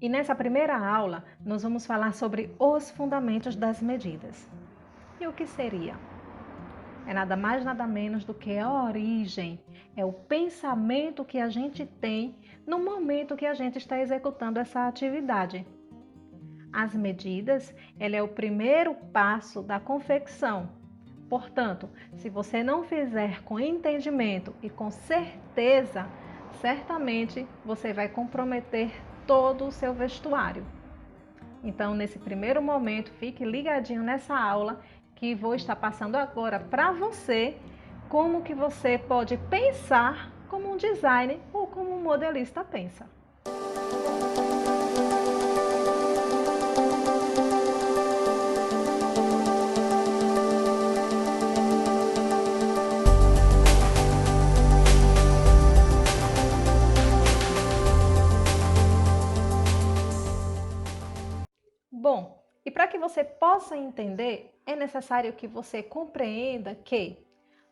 E nessa primeira aula, nós vamos falar sobre os fundamentos das medidas. E o que seria? É nada mais, nada menos do que a origem, é o pensamento que a gente tem no momento que a gente está executando essa atividade. As medidas, ela é o primeiro passo da confecção. Portanto, se você não fizer com entendimento e com certeza, certamente você vai comprometer todo o seu vestuário. Então, nesse primeiro momento, fique ligadinho nessa aula que vou estar passando agora para você como que você pode pensar como um designer ou como um modelista pensa. Bom, e para que você possa entender, é necessário que você compreenda que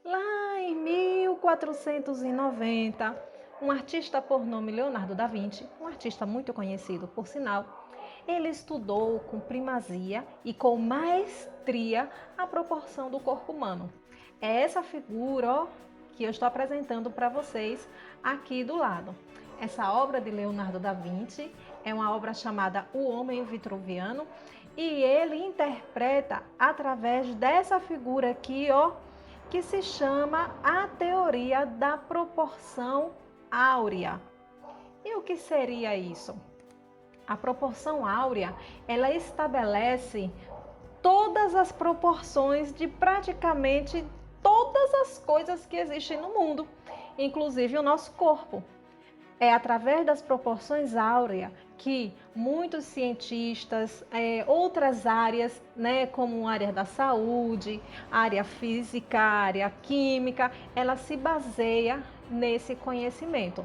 lá em 1490, um artista por nome Leonardo da Vinci, um artista muito conhecido por sinal, ele estudou com primazia e com maestria a proporção do corpo humano. É essa figura, ó, que eu estou apresentando para vocês aqui do lado. Essa obra de Leonardo da Vinci é uma obra chamada O Homem Vitruviano e ele interpreta através dessa figura aqui, ó, que se chama a teoria da proporção áurea. E o que seria isso? A proporção áurea, ela estabelece todas as proporções de praticamente todas as coisas que existem no mundo, inclusive o nosso corpo. É através das proporções áureas que muitos cientistas, outras áreas, né, como a área da saúde, a área física, a área química, ela se baseia nesse conhecimento.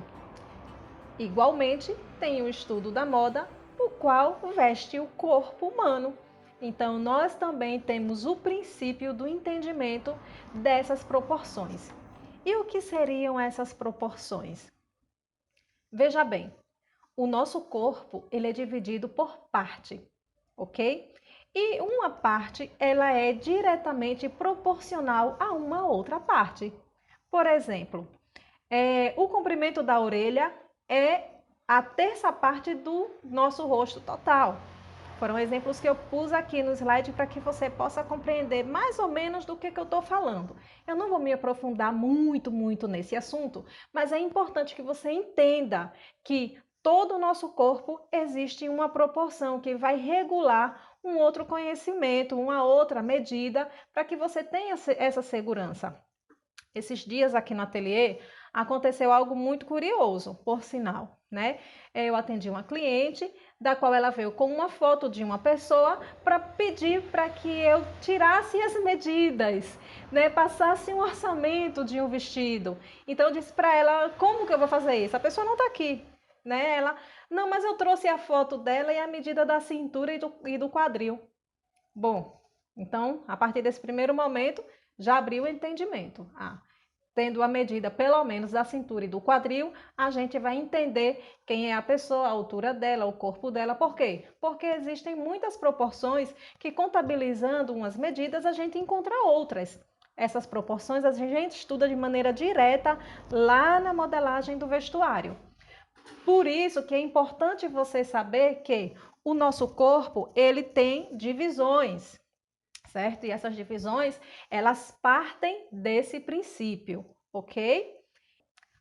Igualmente, tem o estudo da moda, o qual veste o corpo humano. Então, nós também temos o princípio do entendimento dessas proporções. E o que seriam essas proporções? Veja bem, o nosso corpo ele é dividido por parte, ok? E uma parte ela é diretamente proporcional a uma outra parte. Por exemplo, o comprimento da orelha é a terça parte do nosso rosto total. Foram exemplos que eu pus aqui no slide para que você possa compreender mais ou menos do que eu estou falando. Eu não vou me aprofundar muito nesse assunto, mas é importante que você entenda que todo o nosso corpo existe uma proporção que vai regular um outro conhecimento, uma outra medida, para que você tenha essa segurança. Esses dias aqui no ateliê aconteceu algo muito curioso, por sinal, né? Eu atendi uma cliente, da qual ela veio com uma foto de uma pessoa para pedir para que eu tirasse as medidas, né? Passasse um orçamento de um vestido. Então eu disse para ela, como que eu vou fazer isso? A pessoa não está aqui, né? Ela, não, mas eu trouxe a foto dela e a medida da cintura e do quadril. Bom, então, a partir desse primeiro momento, já abriu o entendimento. Tendo a medida pelo menos da cintura e do quadril, a gente vai entender quem é a pessoa, a altura dela, o corpo dela. Por quê? Porque existem muitas proporções que, contabilizando umas medidas, a gente encontra outras. Essas proporções a gente estuda de maneira direta lá na modelagem do vestuário. Por isso que é importante você saber que o nosso corpo, ele tem divisões, certo? E essas divisões, elas partem desse princípio, ok?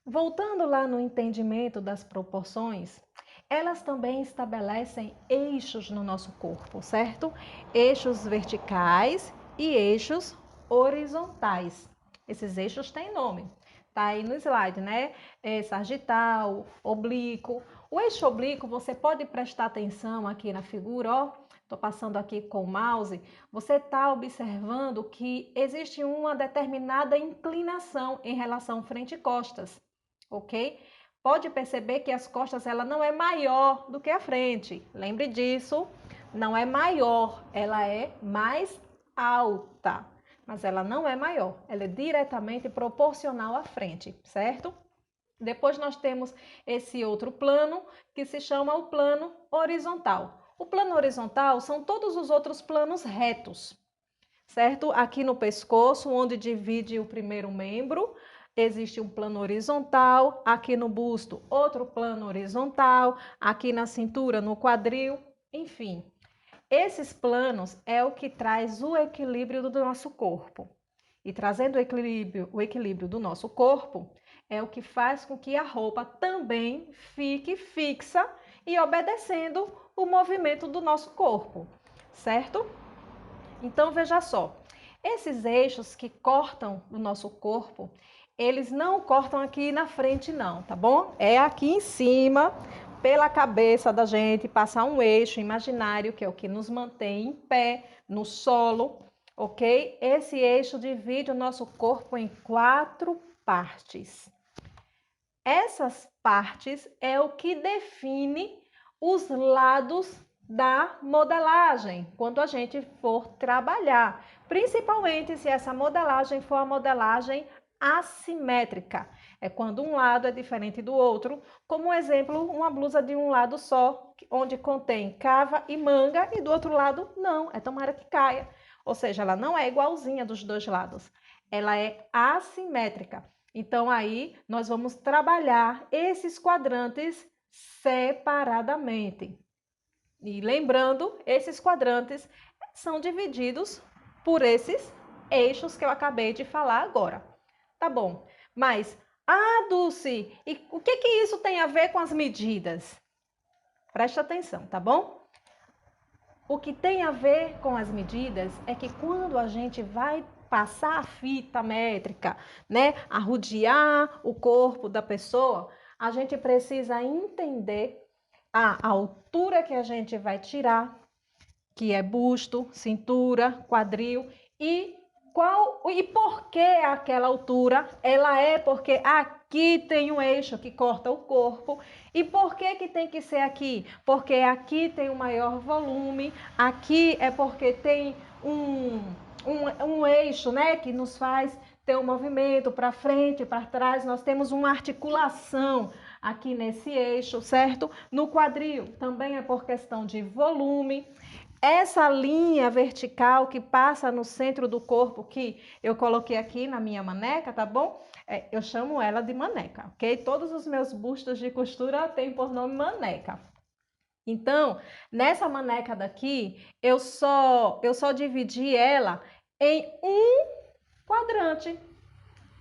Voltando lá no entendimento das proporções, elas também estabelecem eixos no nosso corpo, certo? Eixos verticais e eixos horizontais. Esses eixos têm nome. Tá aí no slide, né? Sagital, oblíquo. O eixo oblíquo, você pode prestar atenção aqui na figura, ó. Estou passando aqui com o mouse. Você está observando que existe uma determinada inclinação em relação frente e costas, ok? Pode perceber que as costas ela não é maior do que a frente. Lembre disso, não é maior, ela é mais alta, mas ela não é maior, ela é diretamente proporcional à frente, certo? Depois nós temos esse outro plano que se chama o plano horizontal. O plano horizontal são todos os outros planos retos, certo? Aqui no pescoço, onde divide o primeiro membro, existe um plano horizontal. Aqui no busto, outro plano horizontal. Aqui na cintura, no quadril, enfim. Esses planos é o que traz o equilíbrio do nosso corpo. E trazendo o equilíbrio do nosso corpo, é o que faz com que a roupa também fique fixa e obedecendo o movimento do nosso corpo, certo? Então, veja só, esses eixos que cortam o nosso corpo, eles não cortam aqui na frente não, tá bom? É aqui em cima, pela cabeça da gente, passar um eixo imaginário, que é o que nos mantém em pé, no solo, ok? Esse eixo divide o nosso corpo em 4 partes. Essas partes é o que define os lados da modelagem, quando a gente for trabalhar, principalmente se essa modelagem for a modelagem assimétrica, é quando um lado é diferente do outro, como exemplo, uma blusa de um lado só, onde contém cava e manga, e do outro lado não, é tomara que caia, ou seja, ela não é igualzinha dos dois lados, ela é assimétrica. Então aí nós vamos trabalhar esses quadrantes separadamente. E lembrando, esses quadrantes são divididos por esses eixos que eu acabei de falar agora. Tá bom, mas, Dulce, e o que isso tem a ver com as medidas? Preste atenção, tá bom? O que tem a ver com as medidas é que quando a gente vai passar a fita métrica, né, arrodear o corpo da pessoa, a gente precisa entender a altura que a gente vai tirar, que é busto, cintura, quadril, e por que aquela altura? Ela é porque aqui tem um eixo que corta o corpo. E por que tem que ser aqui? Porque aqui tem o maior volume, aqui é porque tem um eixo, né, que nos faz ter um movimento para frente, para trás. Nós temos uma articulação aqui nesse eixo, certo? No quadril também é por questão de volume. Essa linha vertical que passa no centro do corpo, que eu coloquei aqui na minha maneca, tá bom? Eu chamo ela de maneca, ok? Todos os meus bustos de costura têm por nome maneca. Então, nessa maneca daqui, eu só dividi ela em um quadrante,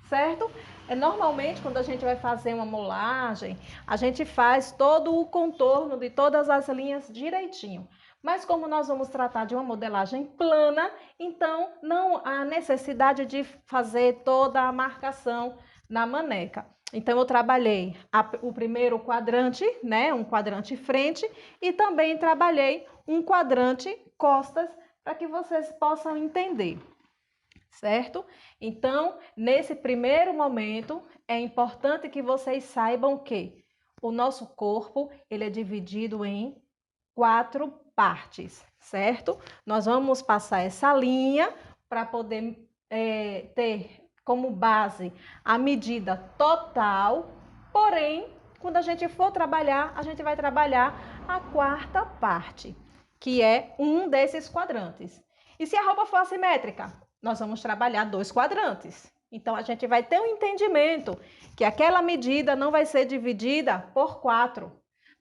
certo? Normalmente, quando a gente vai fazer uma molagem, a gente faz todo o contorno de todas as linhas direitinho. Mas como nós vamos tratar de uma modelagem plana, então não há necessidade de fazer toda a marcação na maneca. Então eu trabalhei o primeiro quadrante, né, um quadrante frente, e também trabalhei um quadrante costas, para que vocês possam entender, certo? Então, nesse primeiro momento, é importante que vocês saibam que o nosso corpo, ele é dividido em 4 partes, certo? Nós vamos passar essa linha para poder ter como base a medida total, porém, quando a gente for trabalhar, a gente vai trabalhar a 4ª parte, que é um desses quadrantes. E se a roupa for assimétrica, nós vamos trabalhar 2 quadrantes. Então, a gente vai ter um entendimento que aquela medida não vai ser dividida por 4.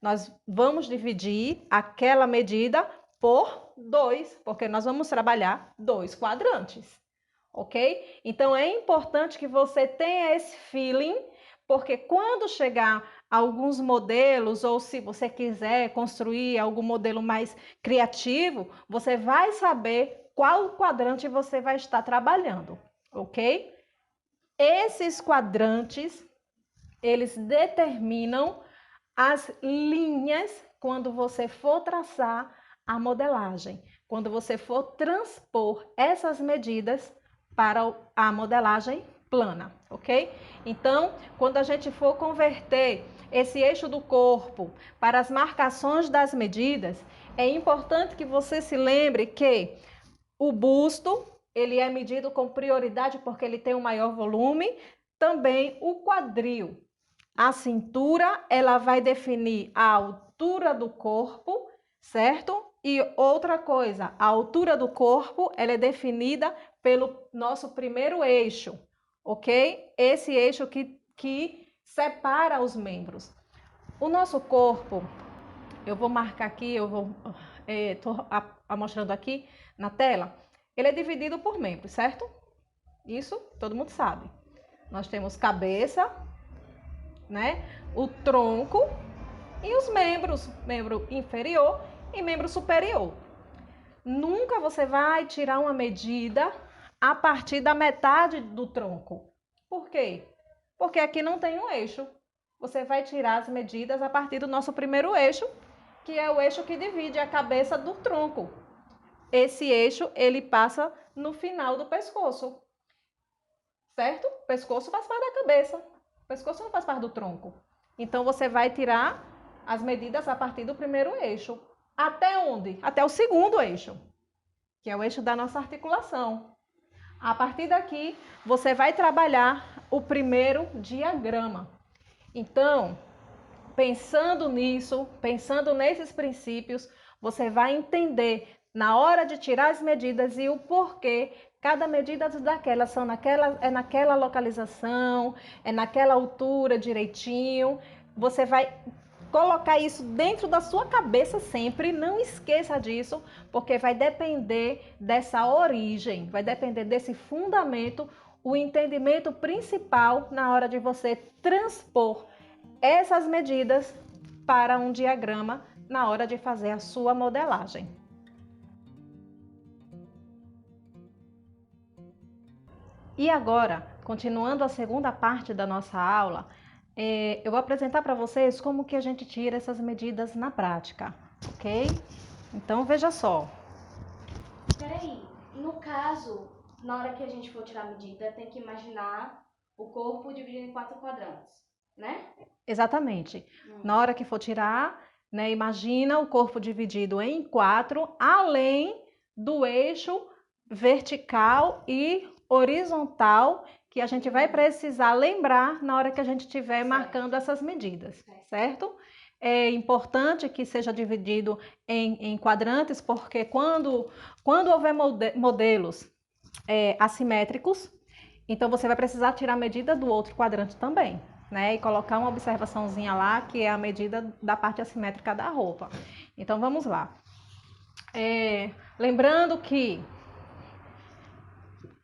Nós vamos dividir aquela medida por 2, porque nós vamos trabalhar 2 quadrantes, ok? Então, é importante que você tenha esse feeling, porque quando chegar alguns modelos, ou se você quiser construir algum modelo mais criativo, você vai saber qual quadrante você vai estar trabalhando, ok? Esses quadrantes, eles determinam as linhas quando você for traçar a modelagem, quando você for transpor essas medidas para a modelagem plana, ok? Então, quando a gente for converter esse eixo do corpo para as marcações das medidas, é importante que você se lembre que o busto, ele é medido com prioridade porque ele tem um maior volume, também o quadril. A cintura, ela vai definir a altura do corpo, certo? E outra coisa, a altura do corpo, ela é definida pelo nosso primeiro eixo, ok? Esse eixo que separa os membros. O nosso corpo, eu vou marcar aqui, tô mostrando aqui na tela, ele é dividido por membros, certo? Isso todo mundo sabe. Nós temos cabeça, né? O tronco e os membros, membro inferior e membro superior. Nunca você vai tirar uma medida a partir da metade do tronco. Por quê? Porque aqui não tem um eixo. Você vai tirar as medidas a partir do nosso primeiro eixo, que é o eixo que divide a cabeça do tronco. Esse eixo, ele passa no final do pescoço, certo? O pescoço faz parte da cabeça. O pescoço não faz parte do tronco. Então, você vai tirar as medidas a partir do primeiro eixo. Até onde? Até o segundo eixo, que é o eixo da nossa articulação. A partir daqui, você vai trabalhar o primeiro diagrama. Então, pensando nisso, pensando nesses princípios, você vai entender na hora de tirar as medidas e o porquê cada medida daquelas é naquela localização, é naquela altura direitinho. Você vai colocar isso dentro da sua cabeça sempre, não esqueça disso, porque vai depender dessa origem, vai depender desse fundamento, o entendimento principal na hora de você transpor essas medidas para um diagrama na hora de fazer a sua modelagem. E agora, continuando a segunda parte da nossa aula, eu vou apresentar para vocês como que a gente tira essas medidas na prática, ok? Então, veja só. Peraí, no caso, na hora que a gente for tirar a medida, tem que imaginar o corpo dividido em 4 quadrantes, né? Exatamente. Na hora que for tirar, né, imagina o corpo dividido em 4, além do eixo vertical e horizontal, que a gente vai precisar lembrar na hora que a gente estiver marcando essas medidas, certo? É importante que seja dividido em quadrantes, porque quando houver modelos assimétricos, então você vai precisar tirar a medida do outro quadrante também, né? E colocar uma observaçãozinha lá, que é a medida da parte assimétrica da roupa. Então vamos lá. Lembrando que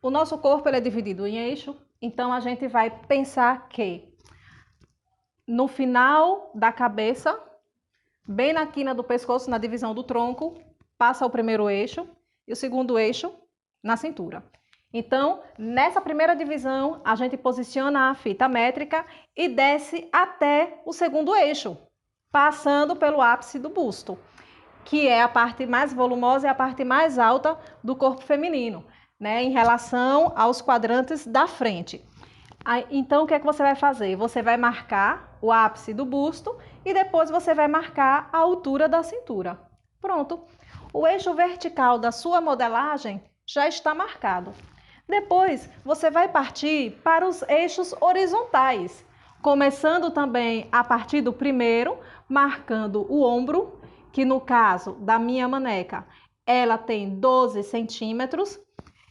o nosso corpo ele é dividido em eixo, então a gente vai pensar que no final da cabeça, bem na quina do pescoço, na divisão do tronco, passa o primeiro eixo e o segundo eixo na cintura. Então, nessa primeira divisão, a gente posiciona a fita métrica e desce até o segundo eixo, passando pelo ápice do busto, que é a parte mais volumosa e a parte mais alta do corpo feminino, né, em relação aos quadrantes da frente. Então, o que é que você vai fazer? Você vai marcar o ápice do busto e depois você vai marcar a altura da cintura. Pronto. O eixo vertical da sua modelagem já está marcado. Depois, você vai partir para os eixos horizontais, começando também a partir do primeiro, marcando o ombro, que no caso da minha maneca, ela tem 12 centímetros,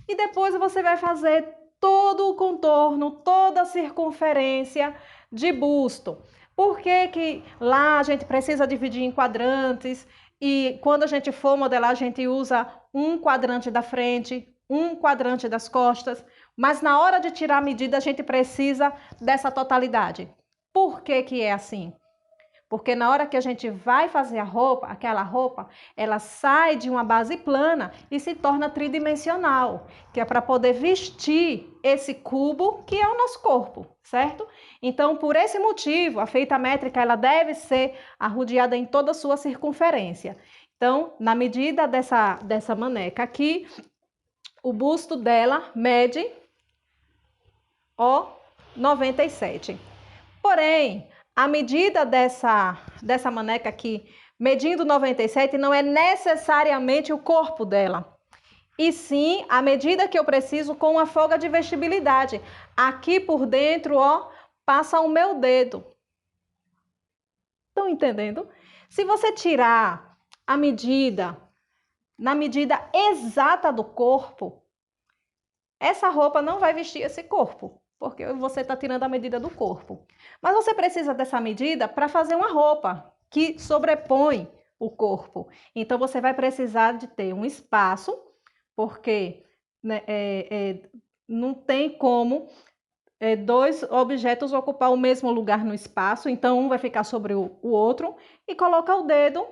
e depois você vai fazer todo o contorno, toda a circunferência de busto. Por que que lá a gente precisa dividir em quadrantes e quando a gente for modelar, a gente usa um quadrante da frente, um quadrante das costas, mas na hora de tirar a medida a gente precisa dessa totalidade. Por que que é assim? Porque na hora que a gente vai fazer a roupa, aquela roupa, ela sai de uma base plana e se torna tridimensional, que é para poder vestir esse cubo que é o nosso corpo, certo? Então, por esse motivo, a fita métrica ela deve ser arrodeada em toda a sua circunferência. Então, na medida dessa maneca aqui, o busto dela mede 97. Porém, a medida dessa maneca aqui, medindo 97, não é necessariamente o corpo dela. E sim, a medida que eu preciso com a folga de vestibilidade. Aqui por dentro, passa o meu dedo. estão entendendo? Se você tirar a medida, na medida exata do corpo, essa roupa não vai vestir esse corpo, porque você está tirando a medida do corpo. Mas você precisa dessa medida para fazer uma roupa que sobrepõe o corpo. Então, você vai precisar de ter um espaço, porque né, não tem como dois objetos ocupar o mesmo lugar no espaço, então um vai ficar sobre o outro, e coloca o dedo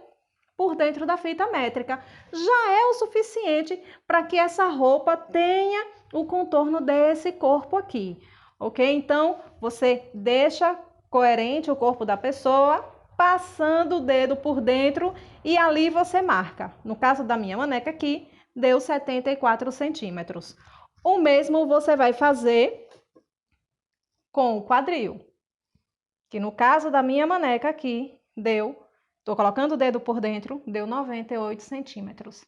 por dentro da fita métrica. Já é o suficiente para que essa roupa tenha o contorno desse corpo aqui, ok? Então, você deixa coerente o corpo da pessoa, passando o dedo por dentro e ali você marca. No caso da minha maneca aqui, deu 74 centímetros. O mesmo você vai fazer com o quadril, que no caso da minha maneca aqui, estou colocando o dedo por dentro, deu 98 centímetros.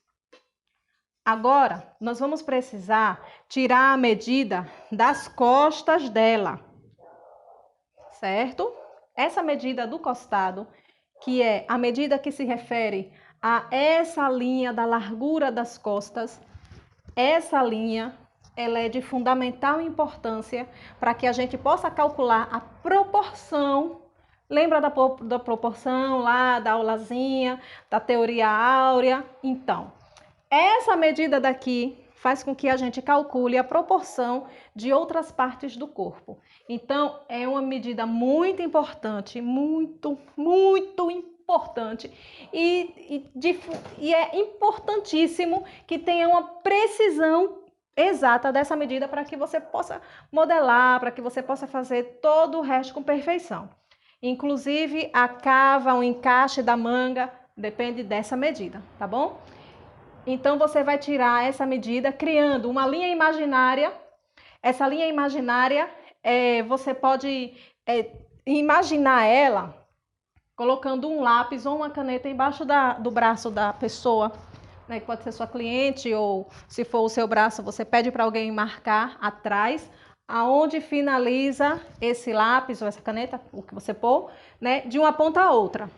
Agora, nós vamos precisar tirar a medida das costas dela, certo? Essa medida do costado, que é a medida que se refere a essa linha da largura das costas, essa linha, ela é de fundamental importância para que a gente possa calcular a proporção. Lembra da proporção lá, da aulazinha, da teoria áurea? Então, essa medida daqui faz com que a gente calcule a proporção de outras partes do corpo. Então, é uma medida muito importante, muito importante. E é importantíssimo que tenha uma precisão exata dessa medida para que você possa modelar, para que você possa fazer todo o resto com perfeição. Inclusive, a cava, o encaixe da manga, depende dessa medida, tá bom? Então, você vai tirar essa medida criando uma linha imaginária. Essa linha imaginária, você pode imaginar ela colocando um lápis ou uma caneta embaixo do braço da pessoa, né? Que pode ser sua cliente, ou se for o seu braço, você pede para alguém marcar atrás, aonde finaliza esse lápis ou essa caneta, o que você pôr, né? De uma ponta a outra.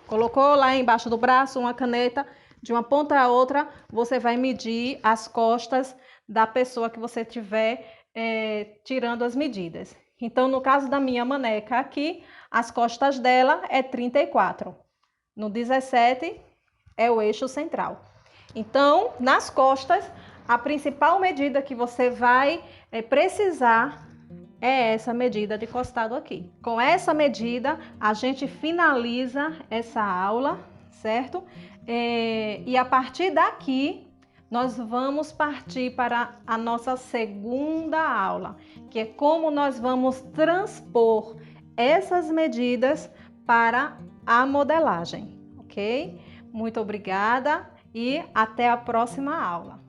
Colocou lá embaixo do braço uma caneta, de uma ponta a outra, você vai medir as costas da pessoa que você estiver tirando as medidas. Então, no caso da minha maneca aqui, as costas dela é 34. No 17 é o eixo central. Então, nas costas, a principal medida que você vai precisar é essa medida de costado aqui. Com essa medida, a gente finaliza essa aula, certo? E a partir daqui, nós vamos partir para a nossa segunda aula, que é como nós vamos transpor essas medidas para a modelagem, ok? Muito obrigada e até a próxima aula.